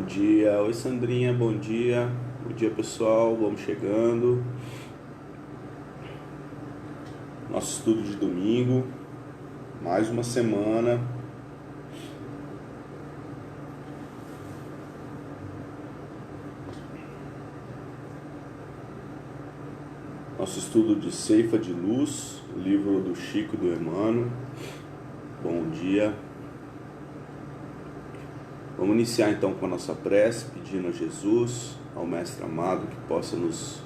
Bom dia, oi Sandrinha, bom dia pessoal, vamos chegando. Nosso estudo de domingo, mais uma semana. Nosso estudo de Ceifa de Luz, livro do Chico e do Emmanuel. Bom dia. Vamos iniciar então com a nossa prece, pedindo a Jesus, ao Mestre amado, que possa nos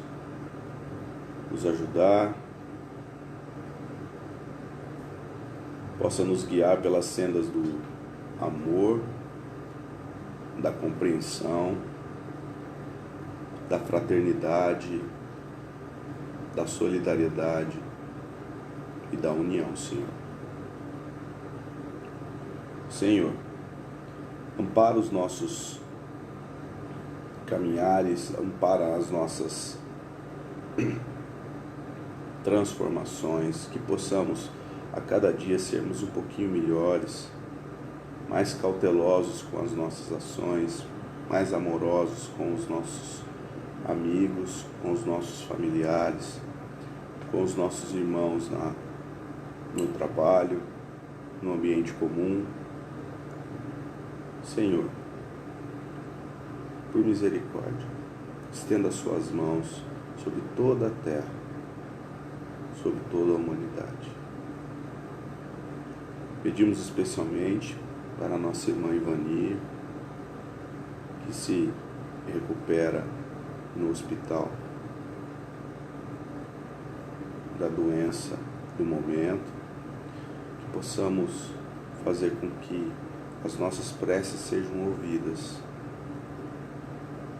ajudar, possa nos guiar pelas sendas do amor, da compreensão, da fraternidade, da solidariedade e da união, Senhor. Senhor, ampara os nossos caminhares, ampara as nossas transformações, que possamos a cada dia sermos um pouquinho melhores, mais cautelosos com as nossas ações, mais amorosos com os nossos amigos, com os nossos familiares, com os nossos irmãos no trabalho, no ambiente comum. Senhor, por misericórdia, estenda as suas mãos sobre toda a terra, sobre toda a humanidade. Pedimos especialmente para a nossa irmã Ivani, que se recupera no hospital da doença do momento, que possamos fazer com que as nossas preces sejam ouvidas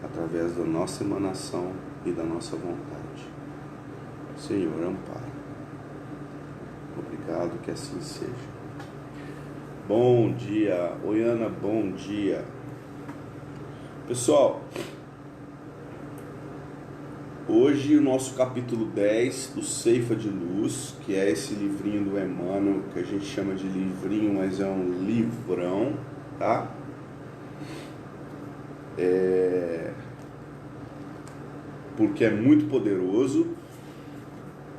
através da nossa emanação e da nossa vontade. Senhor, ampara. Obrigado, que assim seja. Bom dia, oi Ana, bom dia. Pessoal, hoje o nosso capítulo 10 do Ceifa de Luz, que é esse livrinho do Emmanuel, que a gente chama de livrinho, mas é um livrão, tá? Porque é muito poderoso.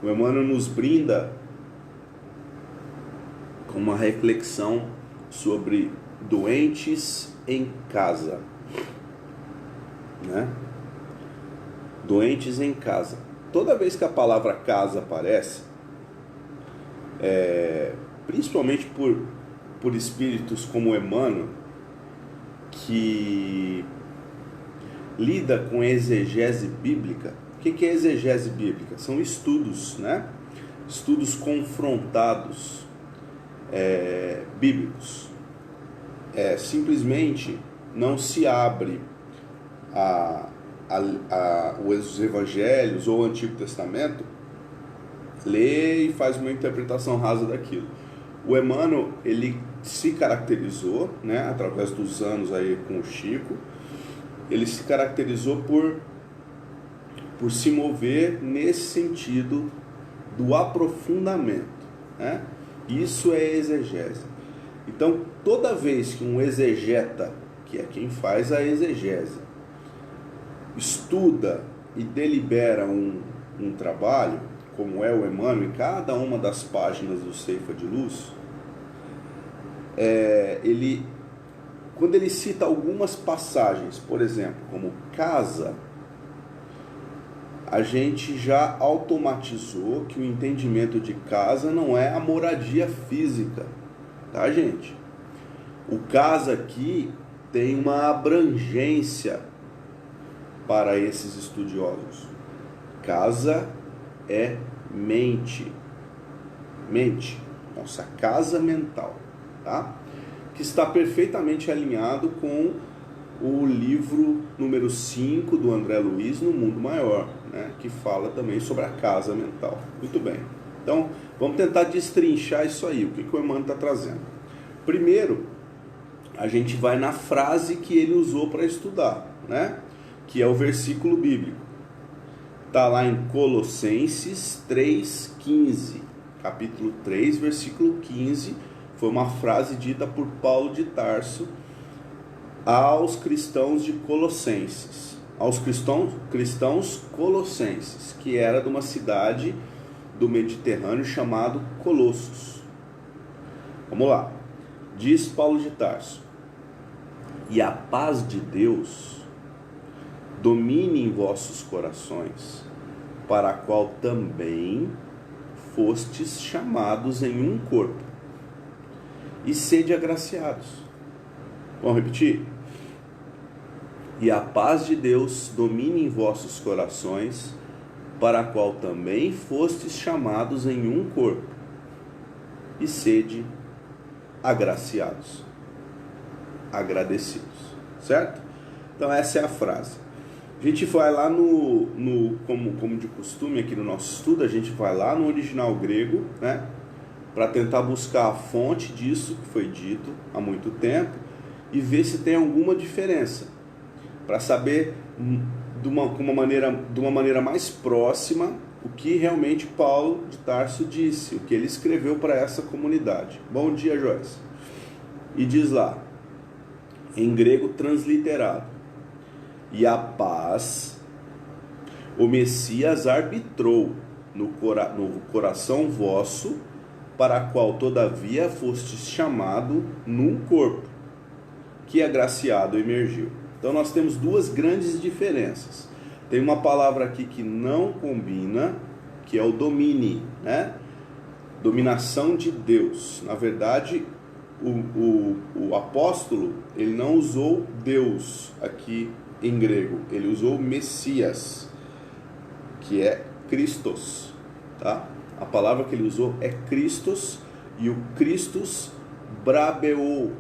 O Emmanuel nos brinda com uma reflexão sobre doentes em casa, né? Doentes em casa. Toda vez que a palavra casa aparece, principalmente por espíritos como Emmanuel, que lida com exegese bíblica. O que é exegese bíblica? São estudos, né? Estudos confrontados, bíblicos. Simplesmente não se abre os evangelhos ou o Antigo Testamento, lê e faz uma interpretação rasa daquilo. O Emmanuel, ele se caracterizou, né, através dos anos aí com o Chico, ele se caracterizou por se mover nesse sentido do aprofundamento, né? Isso é exegese. Então, toda vez que um exegeta, que é quem faz a exegese, estuda e delibera um trabalho, como é o Emmanuel, em cada uma das páginas do Ceifa de Luz, quando ele cita algumas passagens, por exemplo, como casa, a gente já automatizou que o entendimento de casa não é a moradia física, tá, gente? O casa aqui tem uma abrangência para esses estudiosos. Casa é mente, nossa casa mental, tá? Que está perfeitamente alinhado com o livro número 5 do André Luiz, No Mundo Maior, né? Que fala também sobre a casa mental. Muito bem, então vamos tentar destrinchar isso aí, o que o Emmanuel está trazendo. Primeiro, a gente vai na frase que ele usou para estudar, né? Que é o versículo bíblico. Está lá em Colossenses 3,15, capítulo 3, versículo 15, foi uma frase dita por Paulo de Tarso, aos cristãos de Colossenses, aos cristãos colossenses, que era de uma cidade do Mediterrâneo chamado Colossos. Vamos lá. Diz Paulo de Tarso: e a paz de Deus domine em vossos corações, para a qual também fostes chamados em um corpo, e sede agraciados. Vamos repetir? E a paz de Deus domine em vossos corações, para a qual também fostes chamados em um corpo, e sede agraciados, agradecidos, certo? Então essa é a frase. A gente vai lá como de costume aqui no nosso estudo, a gente vai lá no original grego, né, para tentar buscar a fonte disso que foi dito há muito tempo e ver se tem alguma diferença, para saber de uma maneira mais próxima o que realmente Paulo de Tarso disse, o que ele escreveu para essa comunidade. Bom dia, Joyce. E diz lá, em grego transliterado: e a paz o Messias arbitrou no coração vosso, para a qual todavia fostes chamado num corpo, que agraciado emergiu. Então nós temos duas grandes diferenças. Tem uma palavra aqui que não combina, que é o domine, né? Dominação de Deus. Na verdade, o apóstolo, ele não usou Deus aqui em grego, ele usou Messias, que é Christos, tá? A palavra que ele usou é Christos, e o Christus brabeo,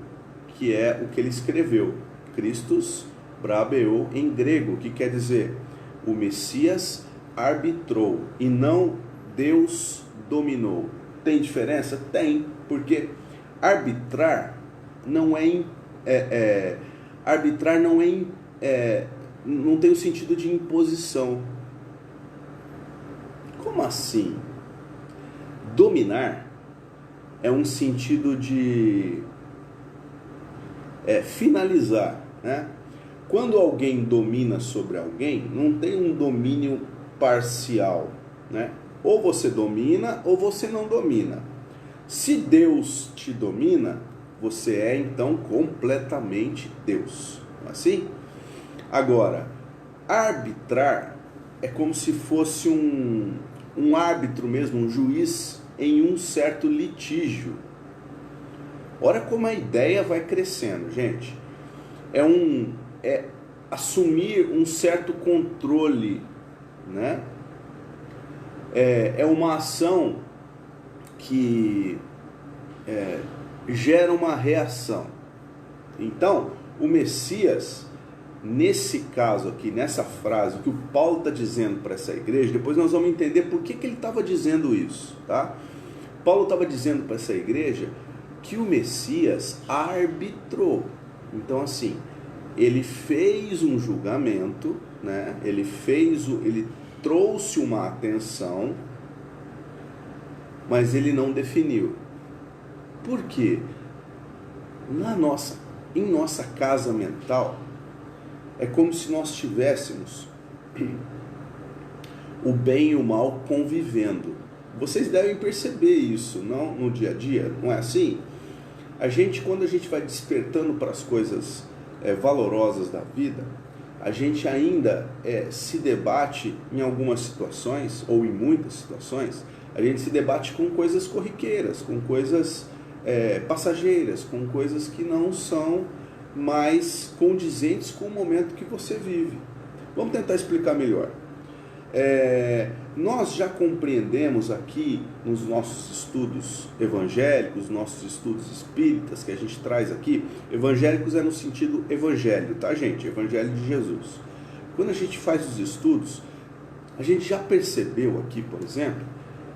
que é o que ele escreveu. Christus brabeo em grego, que quer dizer o Messias arbitrou e não Deus dominou. Tem diferença? Tem, porque arbitrar não não tem o sentido de imposição. Como assim? Dominar é um sentido de finalizar, né? Quando alguém domina sobre alguém, não tem um domínio parcial, né? Ou você domina ou você não domina. Se Deus te domina, você é então completamente Deus, não é assim? Agora, arbitrar é como se fosse um árbitro mesmo, um juiz em um certo litígio. Olha como a ideia vai crescendo, gente. É assumir um certo controle, né? É uma ação que gera uma reação. Então, o Messias, nesse caso aqui, nessa frase, o que o Paulo está dizendo para essa igreja, depois nós vamos entender por que ele estava dizendo isso, tá? Paulo estava dizendo para essa igreja que o Messias arbitrou. Então, assim, ele fez um julgamento, né? Ele trouxe uma atenção, mas ele não definiu. Por quê? Em nossa casa mental, é como se nós tivéssemos o bem e o mal convivendo. Vocês devem perceber isso, não no dia a dia, não é assim? Quando a gente vai despertando para as coisas valorosas da vida, a gente ainda se debate em algumas situações, ou em muitas situações, a gente se debate com coisas corriqueiras, com coisas passageiras, com coisas que não são mais condizentes com o momento que você vive. Vamos tentar explicar melhor. Nós já compreendemos aqui nos nossos estudos evangélicos, nossos estudos espíritas que a gente traz aqui, evangélicos é no sentido evangelho, tá, gente? Evangelho de Jesus. Quando a gente faz os estudos, a gente já percebeu aqui, por exemplo,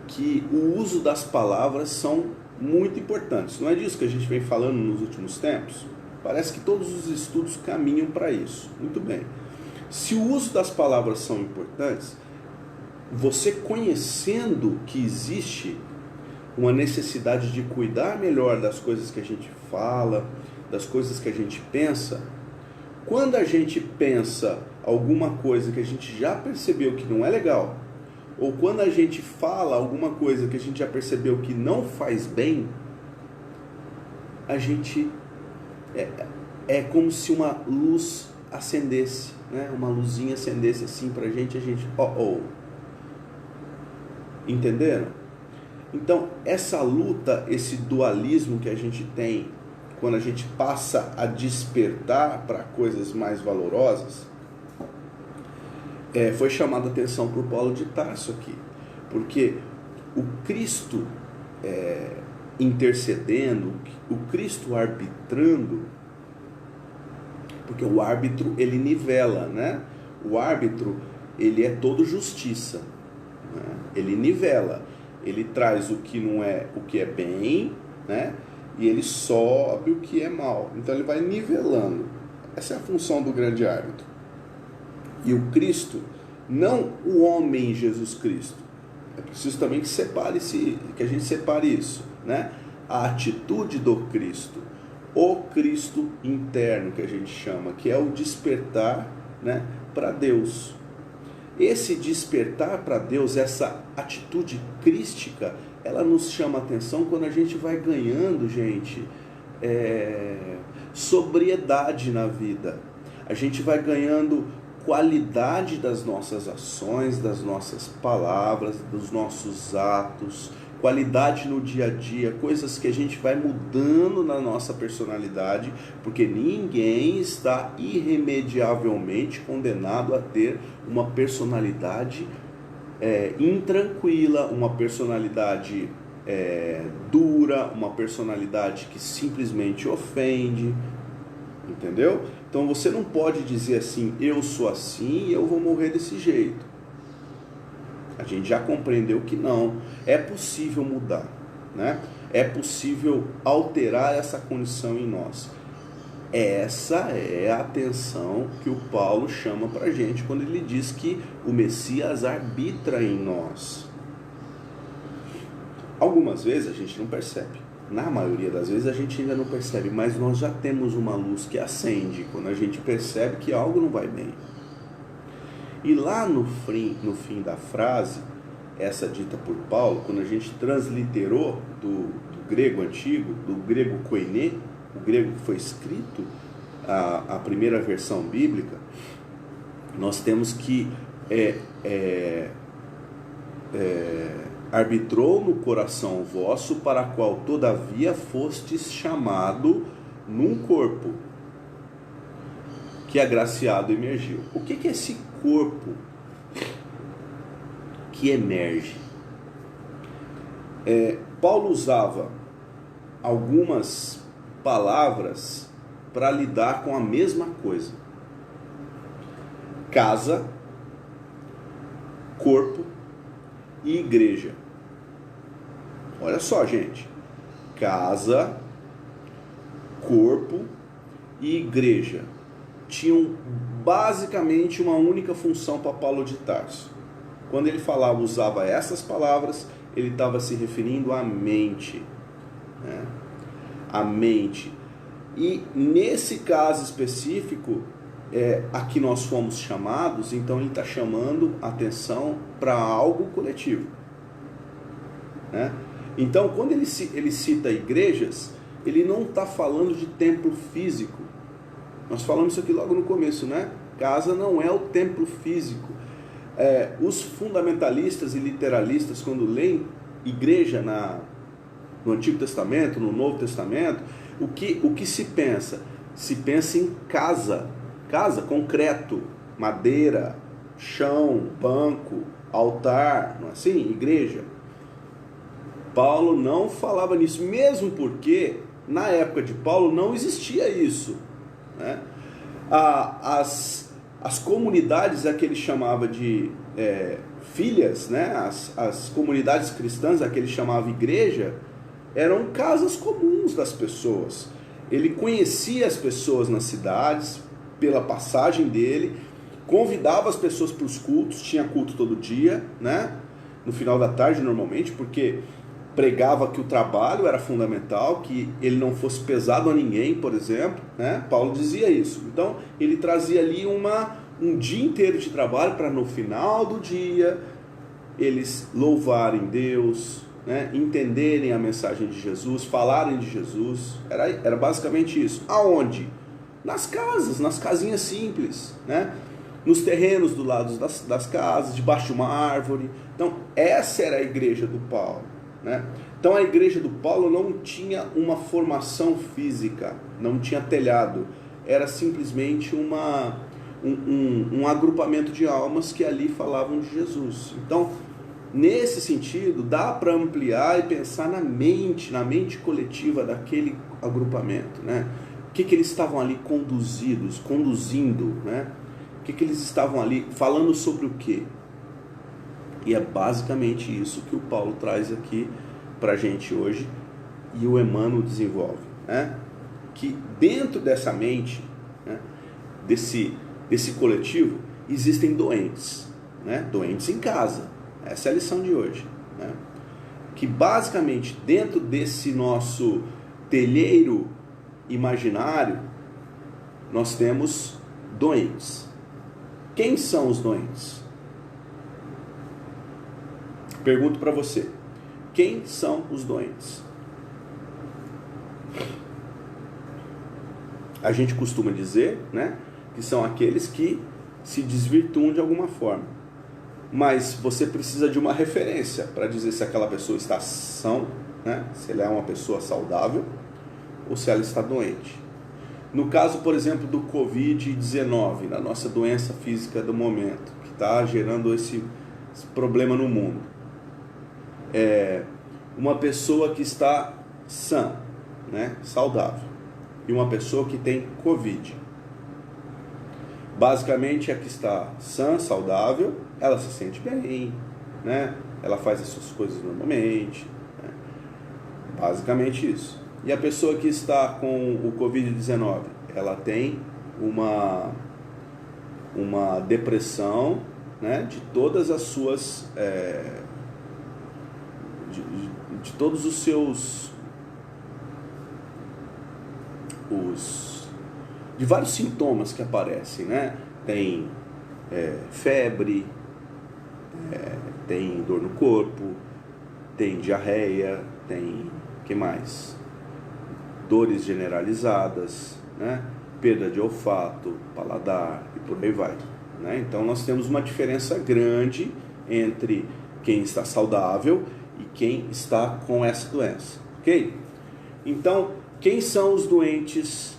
que o uso das palavras são muito importantes. Não é disso que a gente vem falando nos últimos tempos? Parece que todos os estudos caminham para isso. Muito bem. Se o uso das palavras são importantes, você conhecendo que existe uma necessidade de cuidar melhor das coisas que a gente fala, das coisas que a gente pensa, Quando a gente pensa alguma coisa que a gente já percebeu que não é legal, ou quando a gente fala alguma coisa que a gente já percebeu que não faz bem, a gente é como se uma luz acendesse, né? Uma luzinha acendesse assim pra gente, a gente, entenderam? Então, essa luta, esse dualismo que a gente tem, quando a gente passa a despertar para coisas mais valorosas, foi chamada a atenção por Paulo de Tarso aqui, porque o Cristo intercedendo, o Cristo arbitrando, porque o árbitro ele nivela, né? O árbitro ele é todo justiça, né? Ele nivela, ele traz o que não é, o que é bem, né? E ele sobe o que é mal. Então ele vai nivelando. Essa é a função do grande árbitro. E o Cristo, não o homem Jesus Cristo. É preciso também que a gente separe isso, né? A atitude do Cristo, o Cristo interno que a gente chama, que é o despertar, né, para Deus. Esse despertar para Deus, essa atitude crística, ela nos chama a atenção quando a gente vai ganhando, gente, sobriedade na vida. A gente vai ganhando qualidade das nossas ações, das nossas palavras, dos nossos atos, qualidade no dia a dia, coisas que a gente vai mudando na nossa personalidade, porque ninguém está irremediavelmente condenado a ter uma personalidade intranquila, uma personalidade dura, uma personalidade que simplesmente ofende, entendeu? Então você não pode dizer assim, eu sou assim e eu vou morrer desse jeito. A gente já compreendeu que não, é possível mudar, né? É possível alterar essa condição em nós. Essa é a atenção que o Paulo chama para a gente quando ele diz que o Messias arbitra em nós. Algumas vezes a gente não percebe, na maioria das vezes a gente ainda não percebe, mas nós já temos uma luz que acende quando a gente percebe que algo não vai bem. E lá no fim da frase, essa dita por Paulo, quando a gente transliterou do grego antigo, do grego koiné, o grego que foi escrito, a primeira versão bíblica, nós temos que arbitrou no coração vosso, para qual todavia fostes chamado num corpo, que agraciado emergiu. O que é esse corpo que emerge? Paulo usava algumas palavras para lidar com a mesma coisa: casa, corpo e igreja. Olha só, gente: casa, corpo e igreja tinham basicamente uma única função para Paulo de Tarso. Quando ele usava essas palavras, ele estava se referindo à mente, né? A mente. E nesse caso específico, a que nós fomos chamados, então ele está chamando atenção para algo coletivo, né? Então, quando ele cita igrejas, ele não está falando de templo físico. Nós falamos isso aqui logo no começo, né? Casa não é o templo físico. Os fundamentalistas e literalistas, quando leem igreja no Antigo Testamento, no Novo Testamento, o que se pensa? Se pensa em casa, concreto, madeira, chão, banco, altar, não é assim? Igreja. Paulo não falava nisso, mesmo porque na época de Paulo não existia isso, né? As comunidades que ele chamava de filhas, né? As comunidades cristãs que ele chamava igreja, eram casas comuns das pessoas. Ele conhecia as pessoas nas cidades pela passagem dele, convidava as pessoas para os cultos, tinha culto todo dia, né? No final da tarde normalmente, porque pregava que o trabalho era fundamental, que ele não fosse pesado a ninguém, por exemplo, né? Paulo dizia isso. Então, ele trazia ali um dia inteiro de trabalho para no final do dia eles louvarem Deus, né? Entenderem a mensagem de Jesus, falarem de Jesus. Era basicamente isso. Aonde? Nas casas, nas casinhas simples, né? Nos terrenos do lado das casas, debaixo de uma árvore. Então, essa era a igreja do Paulo, né? Então, a igreja do Paulo não tinha uma formação física, não tinha telhado. Era simplesmente um agrupamento de almas que ali falavam de Jesus. Então, nesse sentido, dá para ampliar e pensar na mente coletiva daquele agrupamento, né? O que eles estavam ali conduzindo, né? O que eles estavam ali falando sobre o quê? E é basicamente isso que o Paulo traz aqui para a gente hoje e o Emmanuel desenvolve, né? Que dentro dessa mente, né, desse coletivo, existem doentes, né? Doentes em casa. Essa é a lição de hoje, né? Que basicamente dentro desse nosso telheiro imaginário nós temos doentes. Quem são os doentes? Pergunto para você. Quem são os doentes? A gente costuma dizer, né, que são aqueles que se desvirtuam de alguma forma. Mas você precisa de uma referência para dizer se aquela pessoa está sã, né, se ela é uma pessoa saudável ou se ela está doente. No caso, por exemplo, do Covid-19, da nossa doença física do momento, que está gerando esse problema no mundo. Uma pessoa que está sã, né, saudável, e uma pessoa que tem Covid. Basicamente, a que está sã, saudável, ela se sente bem, né? Ela faz as suas coisas normalmente, né? Basicamente isso. E a pessoa que está com o Covid-19, ela tem uma depressão, né, de todas as suas... de todos os seus... de vários sintomas que aparecem, né? Tem febre, tem dor no corpo, tem diarreia, tem... que mais? Dores generalizadas, né? Perda de olfato, paladar e por aí vai, né? Então nós temos uma diferença grande entre quem está saudável e quem está com essa doença, ok? Então, quem são os doentes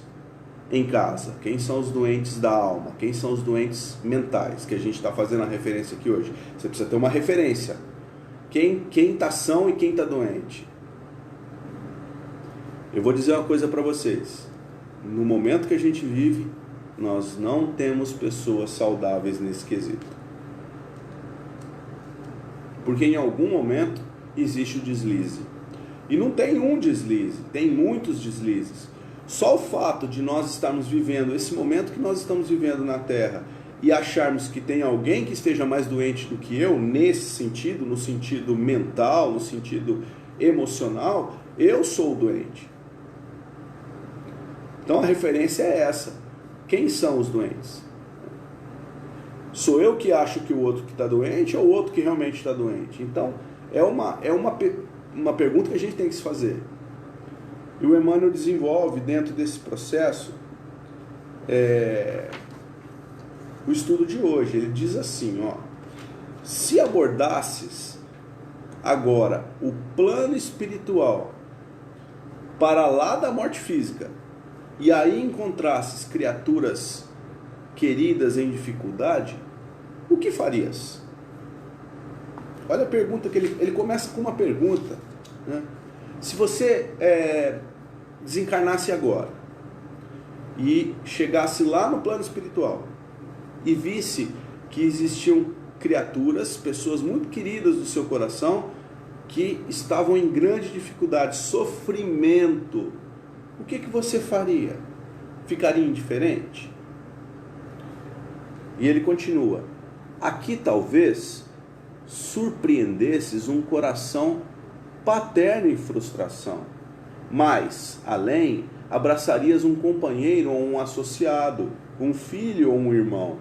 em casa? Quem são os doentes da alma? Quem são os doentes mentais? Que a gente está fazendo a referência aqui hoje. Você precisa ter uma referência. Quem está são e quem está doente? Eu vou dizer uma coisa para vocês. No momento que a gente vive, nós não temos pessoas saudáveis nesse quesito. Porque em algum momento existe o deslize. E não tem um deslize, tem muitos deslizes. Só o fato de nós estarmos vivendo esse momento que nós estamos vivendo na Terra e acharmos que tem alguém que esteja mais doente do que eu, nesse sentido, no sentido mental, no sentido emocional, eu sou o doente. Então a referência é essa. Quem são os doentes? Sou eu que acho que o outro que está doente ou o outro que realmente está doente? Então é uma pergunta que a gente tem que se fazer. E o Emmanuel desenvolve dentro desse processo o estudo de hoje. Ele diz assim, ó: se abordasses agora o plano espiritual para lá da morte física e aí encontrasses criaturas queridas em dificuldade, o que farias? Olha a pergunta que ele começa com uma pergunta, né? Se você desencarnasse agora e chegasse lá no plano espiritual e visse que existiam criaturas, pessoas muito queridas do seu coração, que estavam em grande dificuldade, sofrimento, o que você faria? Ficaria indiferente? E ele continua: aqui talvez surpreendesses um coração paterno em frustração. Mas, além, abraçarias um companheiro ou um associado, um filho ou um irmão,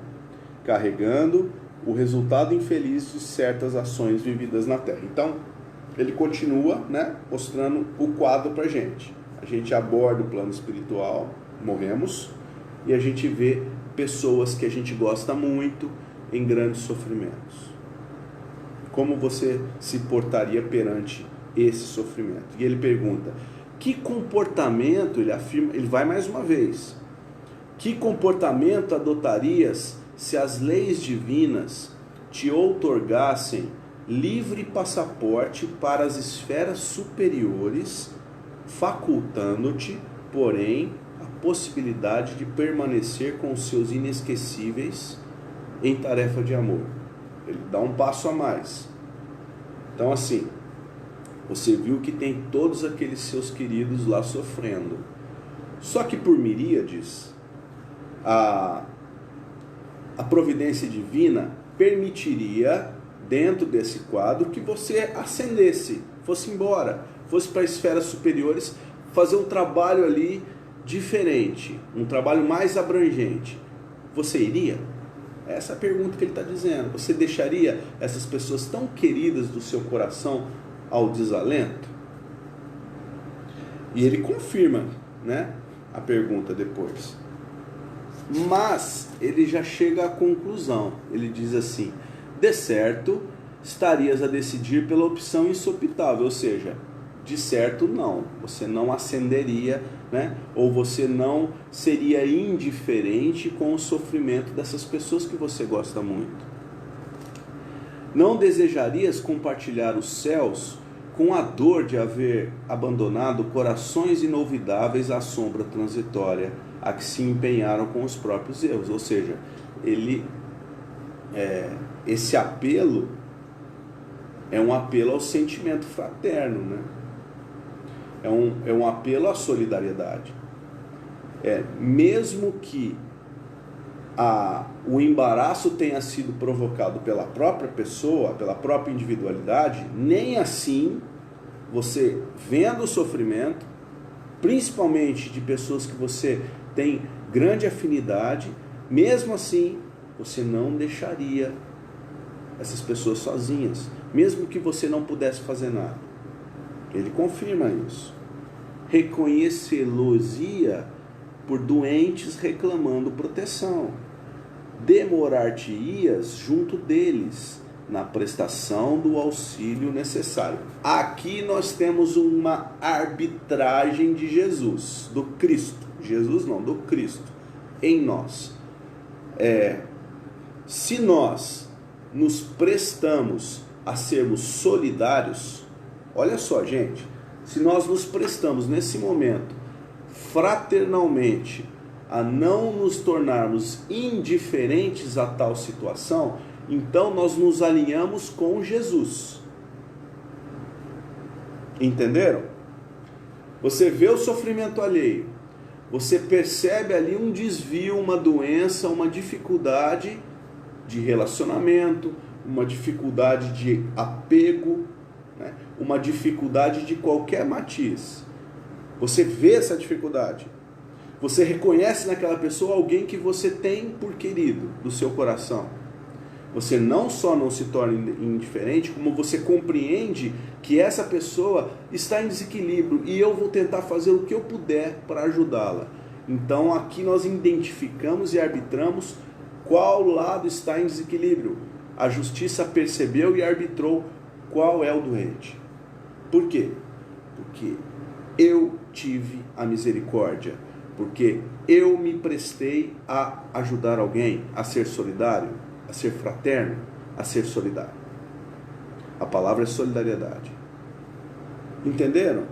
carregando o resultado infeliz de certas ações vividas na Terra. Então, ele continua, né, mostrando o quadro para a gente. A gente aborda o plano espiritual, morremos, e a gente vê pessoas que a gente gosta muito em grandes sofrimentos. Como você se portaria perante esse sofrimento? E ele pergunta, que comportamento, ele afirma, ele vai mais uma vez, que comportamento adotarias se as leis divinas te outorgassem livre passaporte para as esferas superiores, facultando-te, porém, a possibilidade de permanecer com os seus inesquecíveis em tarefa de amor? Ele dá um passo a mais. Então, assim, você viu que tem todos aqueles seus queridos lá sofrendo. Só que por miríades, a providência divina permitiria, dentro desse quadro, que você ascendesse, fosse embora, fosse para esferas superiores, fazer um trabalho ali diferente, um trabalho mais abrangente. Você iria? Essa é a pergunta que ele está dizendo. Você deixaria essas pessoas tão queridas do seu coração ao desalento? E ele confirma, né, a pergunta depois. Mas ele já chega à conclusão. Ele diz assim: de certo, estarias a decidir pela opção insopitável, ou seja, de certo não, você não ascenderia, né? Ou você não seria indiferente com o sofrimento dessas pessoas que você gosta muito. Não desejarias compartilhar os céus com a dor de haver abandonado corações inolvidáveis à sombra transitória, a que se empenharam com os próprios erros. Ou seja, esse apelo é um apelo ao sentimento fraterno, né? É um apelo à solidariedade. Mesmo que o embaraço tenha sido provocado pela própria pessoa, pela própria individualidade, nem assim, você vendo o sofrimento, principalmente de pessoas que você tem grande afinidade, mesmo assim, você não deixaria essas pessoas sozinhas, mesmo que você não pudesse fazer nada. Ele confirma isso. Reconhecê-los-ia por doentes reclamando proteção. Demorar-te-ias junto deles na prestação do auxílio necessário. Aqui nós temos uma arbitragem de Jesus, do Cristo. Jesus não, do Cristo em nós. Se nós nos prestamos a sermos solidários, olha só, gente, se nós nos prestamos nesse momento fraternalmente a não nos tornarmos indiferentes a tal situação, então nós nos alinhamos com Jesus. Entenderam? Você vê o sofrimento alheio, você percebe ali um desvio, uma doença, uma dificuldade de relacionamento, uma dificuldade de apego, né? Uma dificuldade de qualquer matiz. Você vê essa dificuldade. Você reconhece naquela pessoa alguém que você tem por querido do seu coração. Você não só não se torna indiferente, como você compreende que essa pessoa está em desequilíbrio e eu vou tentar fazer o que eu puder para ajudá-la. Então aqui nós identificamos e arbitramos qual lado está em desequilíbrio. A justiça percebeu e arbitrou qual é o doente. Por quê? Porque eu tive a misericórdia. Porque eu me prestei a ajudar alguém, a ser solidário, a ser fraterno, a ser solidário. A palavra é solidariedade. Entenderam?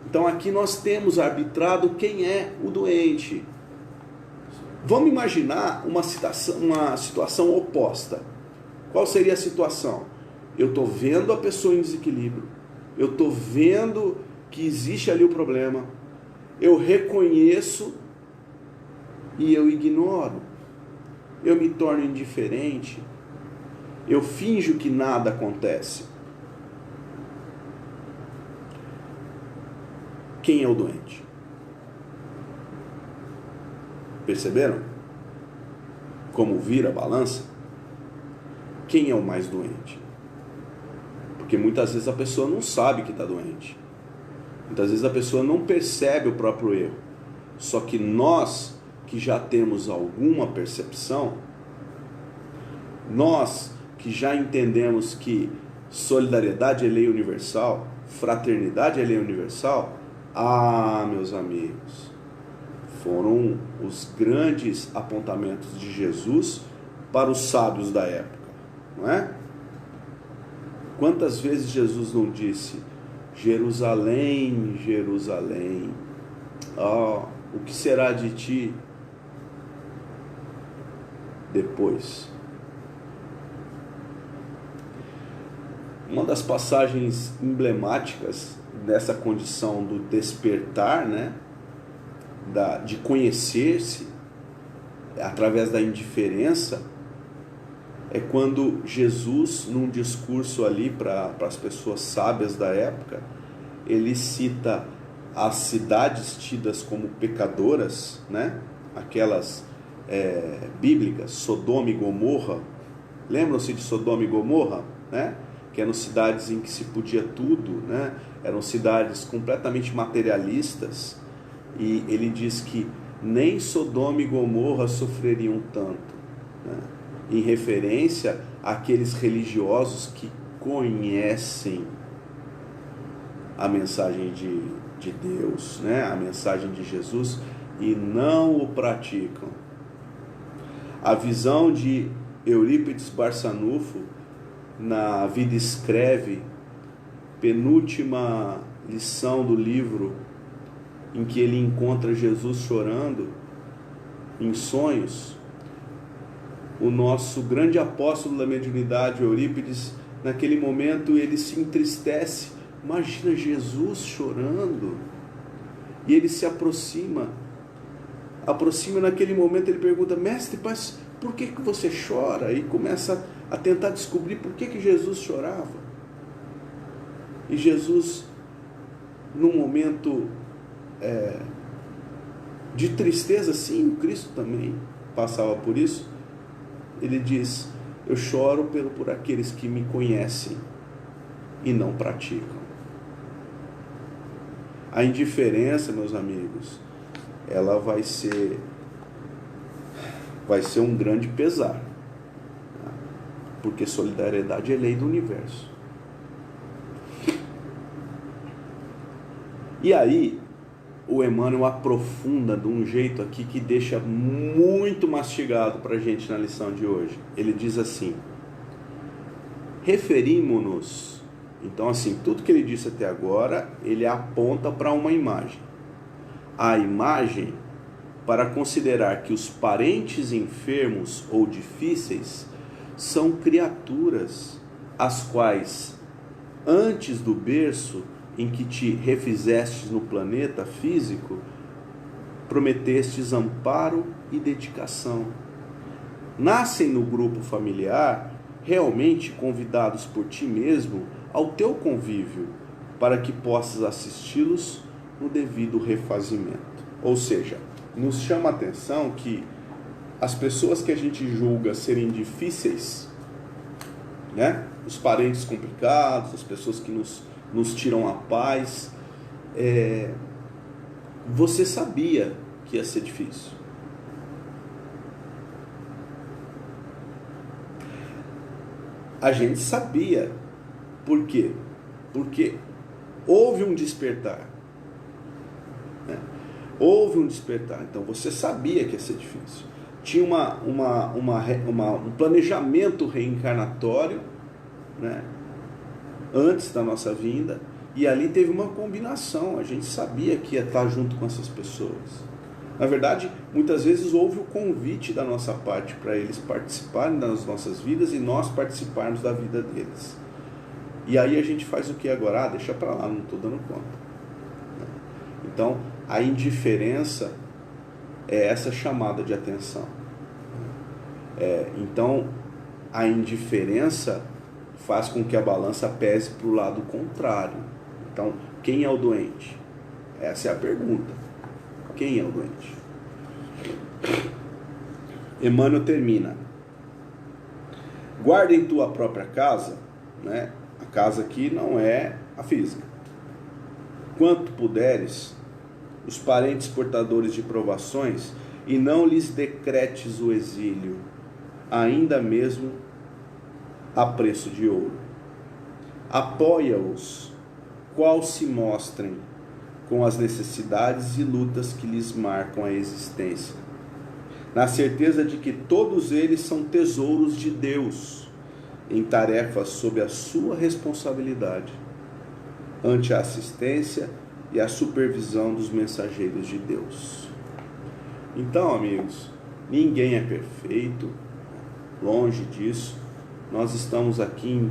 Então aqui nós temos arbitrado quem é o doente. Vamos imaginar uma situação oposta. Qual seria a situação? Eu estou vendo a pessoa em desequilíbrio. Eu estou vendo que existe ali o problema. Eu reconheço e eu ignoro. Eu me torno indiferente. Eu finjo que nada acontece. quem é o doente? Perceberam como vira a balança? Quem é o mais doente? Porque muitas vezes a pessoa não sabe que está doente. Muitas vezes a pessoa não percebe o próprio erro. Só que nós que já temos alguma percepção, nós que já entendemos que solidariedade é lei universal, fraternidade é lei universal, meus amigos, foram os grandes apontamentos de Jesus para os sábios da época, não é? Quantas vezes Jesus não disse: Jerusalém, Jerusalém, o que será de ti depois? Uma das passagens emblemáticas dessa condição do despertar, né, de conhecer-se através da indiferença, é quando Jesus, num discurso ali para as pessoas sábias da época, ele cita as cidades tidas como pecadoras, né, aquelas bíblicas, Sodoma e Gomorra. Lembram-se de Sodoma e Gomorra, né? Que eram cidades em que se podia tudo, né? Eram cidades completamente materialistas, e ele diz que nem Sodoma e Gomorra sofreriam tanto, né? Em referência àqueles religiosos que conhecem a mensagem de Deus, né? A mensagem de Jesus, e não o praticam. A visão de Eurípides Barçanufo, na Vida Escreve, penúltima lição do livro, em que ele encontra Jesus chorando em sonhos, o nosso grande apóstolo da mediunidade, Eurípides, naquele momento ele se entristece. Imagina Jesus chorando, e ele se aproxima naquele momento, ele pergunta: mestre, mas por que você chora? E começa a tentar descobrir por que Jesus chorava. E Jesus, num momento de tristeza, sim, o Cristo também passava por isso, ele diz: eu choro por aqueles que me conhecem e não praticam. A indiferença, meus amigos, ela vai ser um grande pesar, porque solidariedade é lei do universo. E aí o Emmanuel aprofunda de um jeito aqui que deixa muito mastigado para a gente na lição de hoje. Ele diz assim: referimos-nos. Então, assim, tudo que ele disse até agora, ele aponta para uma imagem. A imagem para considerar que os parentes enfermos ou difíceis são criaturas as quais, antes do berço em que te refizestes no planeta físico, prometestes amparo e dedicação. Nascem no grupo familiar, realmente convidados por ti mesmo ao teu convívio, para que possas assisti-los no devido refazimento. Ou seja, nos chama a atenção que as pessoas que a gente julga serem difíceis, né? Os parentes complicados, as pessoas que nos tiram a paz, você sabia que ia ser difícil. A gente sabia. Por quê? Porque houve um despertar, né? Houve um despertar. Então você sabia que ia ser difícil. Tinha um planejamento reencarnatório, né, antes da nossa vinda, e ali teve uma combinação. A gente sabia que ia estar junto com essas pessoas. Na verdade, muitas vezes houve o convite da nossa parte para eles participarem das nossas vidas e nós participarmos da vida deles. E aí a gente faz o que agora? Deixa para lá, não estou dando conta. Então, a indiferença é essa chamada de atenção. Então, a indiferença faz com que a balança pese para o lado contrário. Então, quem é o doente? Essa é a pergunta. Quem é o doente? Emmanuel termina: guarda em tua própria casa, né? A casa aqui não é a física. Quanto puderes, os parentes portadores de provações, e não lhes decretes o exílio, ainda mesmo a preço de ouro. Apoia-os, qual se mostrem, com as necessidades e lutas que lhes marcam a existência, na certeza de que todos eles são tesouros de Deus, em tarefas sob a sua responsabilidade, ante a assistência e a supervisão dos mensageiros de Deus. Então, amigos, ninguém é perfeito, longe disso. Nós estamos aqui em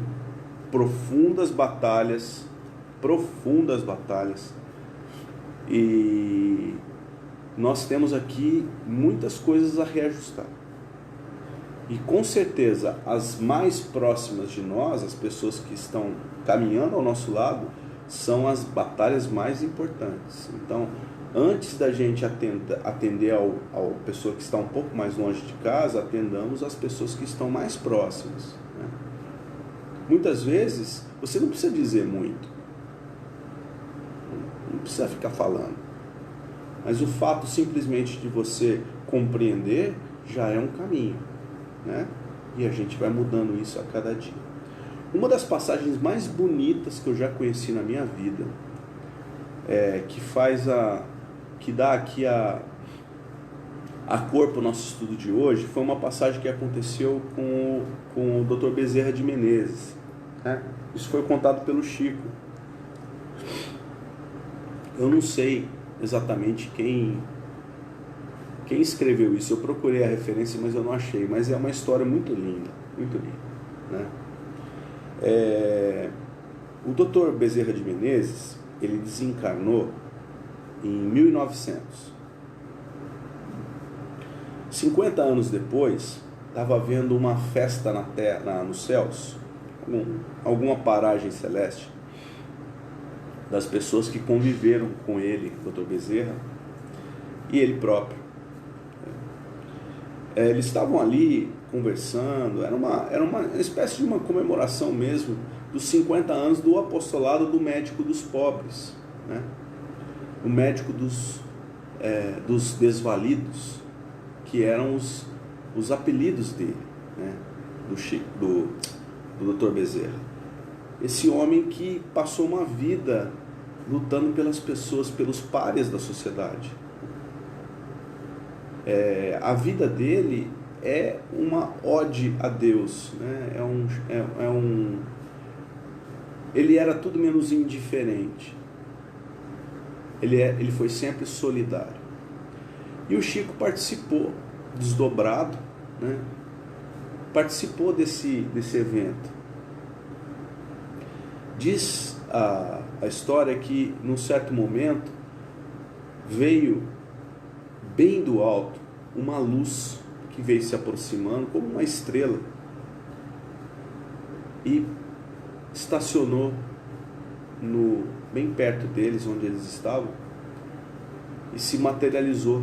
profundas batalhas, e nós temos aqui muitas coisas a reajustar. E com certeza as mais próximas de nós, as pessoas que estão caminhando ao nosso lado, são as batalhas mais importantes. Então, antes da gente atender ao pessoa que está um pouco mais longe de casa, atendamos as pessoas que estão mais próximas, né? Muitas vezes você não precisa dizer muito, não precisa ficar falando, mas o fato simplesmente de você compreender já é um caminho, né? E a gente vai mudando isso a cada dia. Uma das passagens mais bonitas que eu já conheci na minha vida, que dá aqui a cor para o nosso estudo de hoje, foi uma passagem que aconteceu com o Dr. Bezerra de Menezes, né? Isso foi contado pelo Chico. Eu não sei exatamente quem escreveu isso. Eu procurei a referência, mas eu não achei. Mas é uma história muito linda, né? O Dr. Bezerra de Menezes, ele desencarnou em 1900. 50 anos depois, estava havendo uma festa na terra, nos céus, alguma paragem celeste, das pessoas que conviveram com ele, Dr. Bezerra, e ele próprio. Eles estavam ali conversando, era uma espécie de uma comemoração mesmo dos 50 anos do apostolado do médico dos pobres, né? O médico dos desvalidos, que eram os apelidos dele, né? do Dr. Bezerra. Esse homem que passou uma vida lutando pelas pessoas, pelos párias da sociedade. A vida dele é uma ode a Deus, né? Ele era tudo menos indiferente. Ele foi sempre solidário. E o Chico participou, desdobrado, né? Participou desse evento. Diz a história que, num certo momento, veio bem do alto uma luz que veio se aproximando como uma estrela e estacionou bem perto deles, onde eles estavam, e se materializou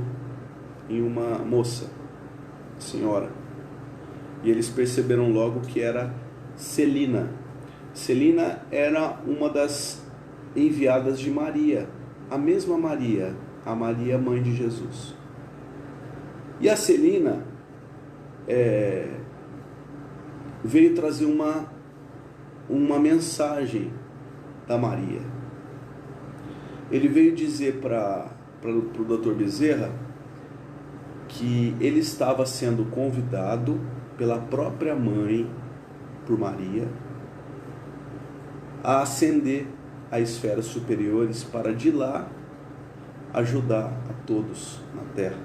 em uma moça, senhora. E eles perceberam logo que era Celina. Celina era uma das enviadas de Maria, a mesma Maria, a Maria, mãe de Jesus. E a Celina veio trazer uma mensagem da Maria. Ele veio dizer para o Dr. Bezerra que ele estava sendo convidado pela própria mãe, por Maria, a ascender a esferas superiores para de lá ajudar a todos na Terra.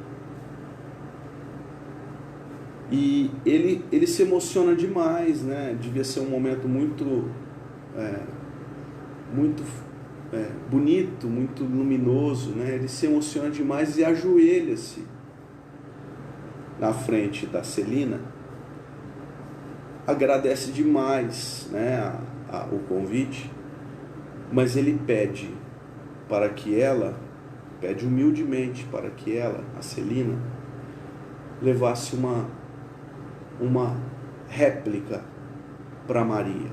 E ele se emociona demais, né? Devia ser um momento muito bonito, muito luminoso, né? Ele se emociona demais e ajoelha-se na frente da Celina, agradece demais, né, o convite, mas ele pede para que ela pede humildemente para que ela, a Celina, levasse uma réplica para Maria,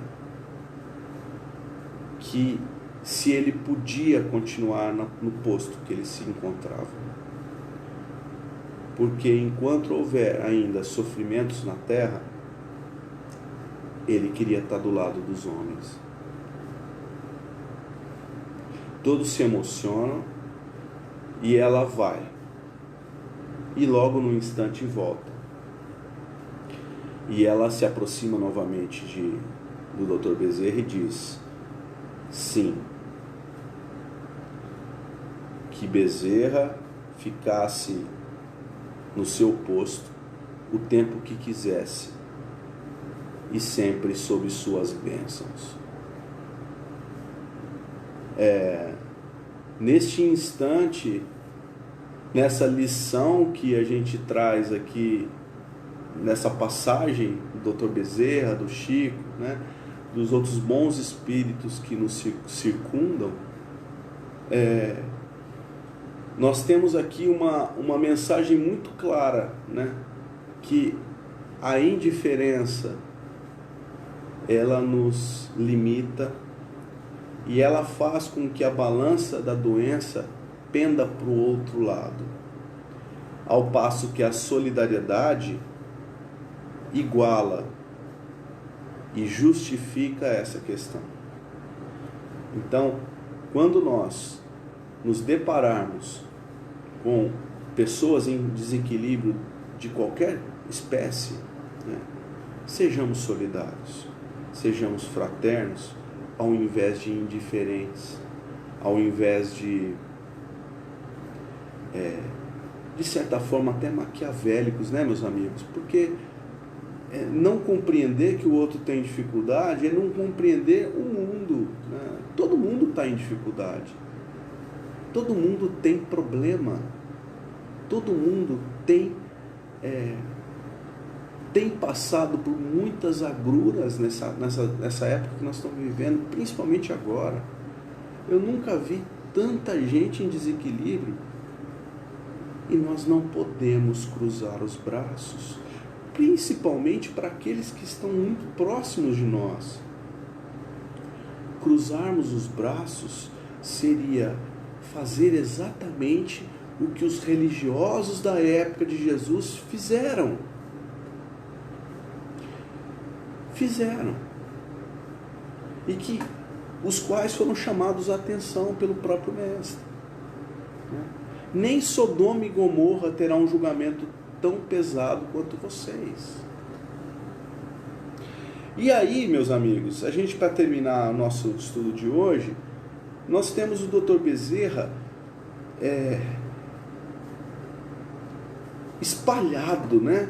que se ele podia continuar no posto que ele se encontrava, porque enquanto houver ainda sofrimentos na terra, ele queria estar do lado dos homens. Todos se emocionam e ela vai, e logo no instante volta, e ela se aproxima novamente do Dr. Bezerra e diz: sim, que Bezerra ficasse no seu posto o tempo que quisesse e sempre sob suas bênçãos. Neste instante, nessa lição que a gente traz aqui, nessa passagem do Dr. Bezerra, do Chico, né, dos outros bons espíritos que nos circundam, nós temos aqui uma mensagem muito clara, né, que a indiferença, ela nos limita e ela faz com que a balança da doença penda para o outro lado, ao passo que a solidariedade iguala e justifica essa questão. Então, quando nós nos depararmos com pessoas em desequilíbrio de qualquer espécie, né, sejamos solidários, sejamos fraternos, ao invés de indiferentes, ao invés de certa forma até maquiavélicos, né, meus amigos? Porque não compreender que o outro tem dificuldade é não compreender o mundo, né? Todo mundo está em dificuldade, todo mundo tem problema, todo mundo tem passado por muitas agruras nessa época que nós estamos vivendo, principalmente agora. Eu nunca vi tanta gente em desequilíbrio e nós não podemos cruzar os braços, principalmente para aqueles que estão muito próximos de nós. Cruzarmos os braços seria fazer exatamente o que os religiosos da época de Jesus fizeram. E que os quais foram chamados à atenção pelo próprio Mestre. Nem Sodoma e Gomorra terá um julgamento tão pesado quanto vocês. E aí, meus amigos, a gente, para terminar o nosso estudo de hoje, nós temos o Dr. Bezerra espalhado, né,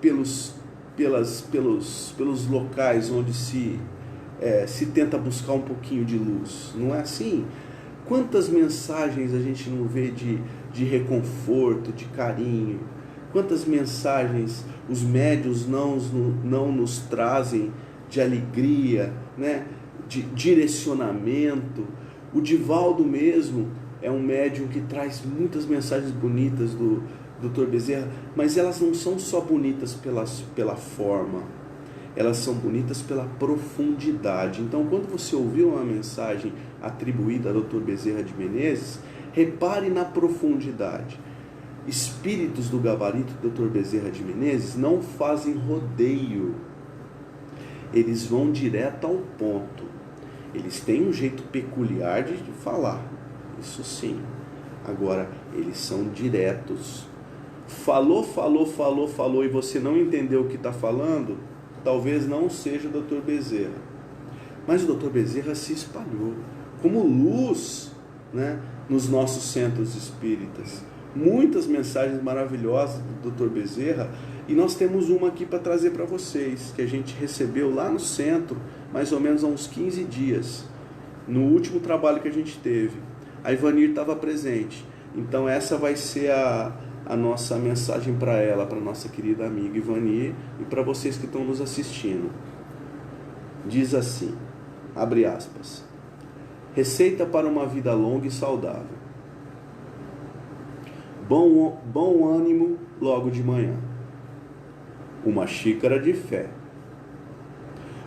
pelos locais onde se tenta buscar um pouquinho de luz, não é assim? Quantas mensagens a gente não vê de reconforto, de carinho? Quantas mensagens os médiuns não nos trazem de alegria, né? De direcionamento? O Divaldo mesmo é um médium que traz muitas mensagens bonitas do Dr. Bezerra, mas elas não são só bonitas pela forma, elas são bonitas pela profundidade. Então, quando você ouviu uma mensagem atribuída a Dr. Bezerra de Menezes, repare na profundidade. Espíritos do gabarito do Dr. Bezerra de Menezes não fazem rodeio, eles vão direto ao ponto. Eles têm um jeito peculiar de falar, isso sim. Agora, eles são diretos. Falou e você não entendeu o que está falando, talvez não seja o Dr. Bezerra. Mas o Dr. Bezerra se espalhou como luz, né, nos nossos centros espíritas. Muitas mensagens maravilhosas do Dr. Bezerra, e nós temos uma aqui para trazer para vocês, que a gente recebeu lá no centro, mais ou menos há uns 15 dias, no último trabalho que a gente teve. A Ivanir estava presente, então essa vai ser a nossa mensagem para ela, para nossa querida amiga Ivanir, e para vocês que estão nos assistindo. Diz assim, abre aspas: receita para uma vida longa e saudável. bom ânimo logo de manhã, uma xícara de fé,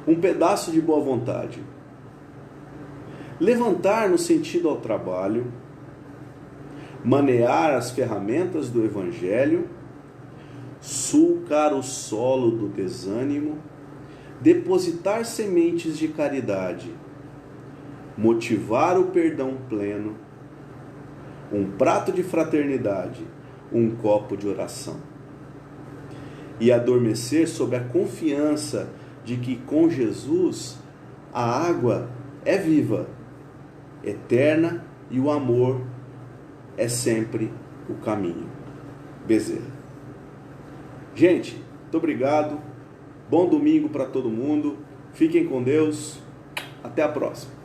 um pedaço de boa vontade, levantar no sentido ao trabalho, manear as ferramentas do Evangelho, sulcar o solo do desânimo, depositar sementes de caridade, motivar o perdão pleno, um prato de fraternidade, um copo de oração. E adormecer sob a confiança de que com Jesus a água é viva, eterna e o amor é sempre o caminho. Bezerra. Gente, muito obrigado. Bom domingo para todo mundo. Fiquem com Deus. Até a próxima.